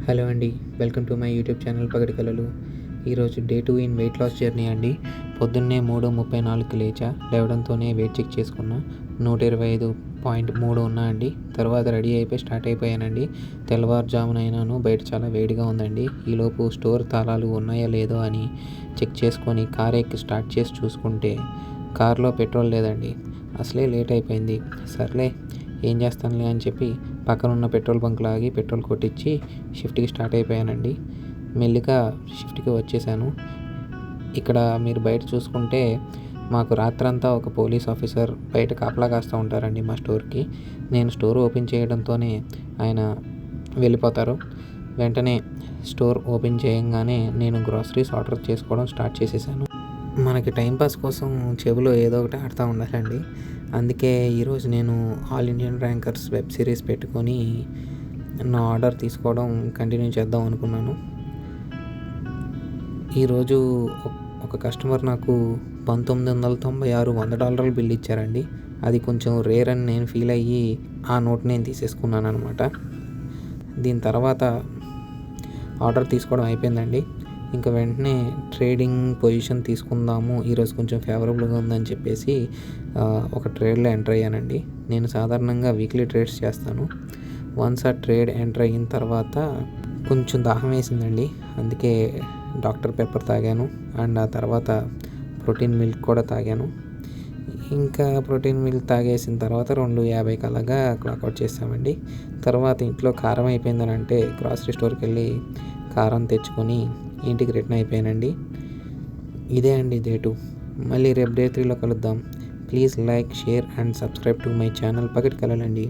Hello అండి. Welcome to my YouTube channel పగటి కలలు. ఈరోజు day 2 in weight loss journey అండి. పొద్దున్నే 3:34కి లేవడంతోనే వెయిట్ చెక్ చేసుకున్నా. 125.3 ఉన్నా అండి. తర్వాత రెడీ అయిపోయి స్టార్ట్ అయిపోయానండి. తెల్లవారుజామునైనాను బయట చాలా వేడిగా ఉందండి. ఈలోపు స్టోర్ తాళాలు ఉన్నాయో లేదో అని చెక్ చేసుకొని కార్ ఎక్కి స్టార్ట్ చేసి చూసుకుంటే కార్లో పెట్రోల్ లేదండి. అసలే లేట్ అయిపోయింది. సర్లే ఏం చేస్తానులే అని చెప్పి పక్కనున్న పెట్రోల్ బంక్లో ఆగి పెట్రోల్ కొట్టించి షిఫ్ట్కి స్టార్ట్ అయిపోయానండి. మెల్లిగా షిఫ్ట్కి వచ్చేసాను. ఇక్కడ మీరు బయట చూసుకుంటే మాకు రాత్రంతా ఒక పోలీస్ ఆఫీసర్ బయట కాపలా కాస్తూ ఉంటారండి మా స్టోర్కి. నేను స్టోర్ ఓపెన్ చేయడంతోనే ఆయన వెళ్ళిపోతారు. వెంటనే స్టోర్ ఓపెన్ చేయంగానే నేను గ్రాసరీస్ ఆర్డర్ చేసుకోవడం స్టార్ట్ చేసేసాను. మనకి టైంపాస్ కోసం చెవిలో ఏదో ఒకటి ఆడుతూ ఉండాలండి. అందుకే ఈరోజు నేను all Indian rankers web series పెట్టుకొని నా ఆర్డర్ తీసుకోవడం కంటిన్యూ చేద్దాం అనుకున్నాను. ఈరోజు ఒక కస్టమర్ నాకు $1996 $100 బిల్ ఇచ్చారండి. అది కొంచెం రేర్ అని నేను ఫీల్ అయ్యి ఆ నోట్ నేను తీసేసుకున్నాను అనమాట. దీని తర్వాత ఆర్డర్ తీసుకోవడం అయిపోయిందండి. ఇంకా వెంటనే ట్రేడింగ్ పొజిషన్ తీసుకుందాము, ఈరోజు కొంచెం ఫేవరబుల్గా ఉందని చెప్పేసి ఒక ట్రేడ్లో ఎంటర్ అయ్యానండి. నేను సాధారణంగా వీక్లీ ట్రేడ్స్ చేస్తాను. వన్స్ ఆ ట్రేడ్ ఎంటర్ అయిన తర్వాత కొంచెం దాహం వేసిందండి. అందుకే డాక్టర్ పెప్పర్ తాగాను అండ్ ఆ తర్వాత ప్రోటీన్ మిల్క్ కూడా తాగాను. ఇంకా ప్రోటీన్ మిల్క్ తాగేసిన తర్వాత 2:50 అలాగా క్లాక్అవుట్ చేసామండి. తర్వాత ఇంట్లో కారం అయిపోయిందని అంటే గ్రాసరీ స్టోర్కి వెళ్ళి కారం తెచ్చుకొని ఇంటికి రిటర్న్ అయిపోయానండి. ఇదే అండి డే 2. మళ్ళీ రేపు డే 3లో కలుద్దాం. Please like, share and subscribe to my channel పగటి కలలండి.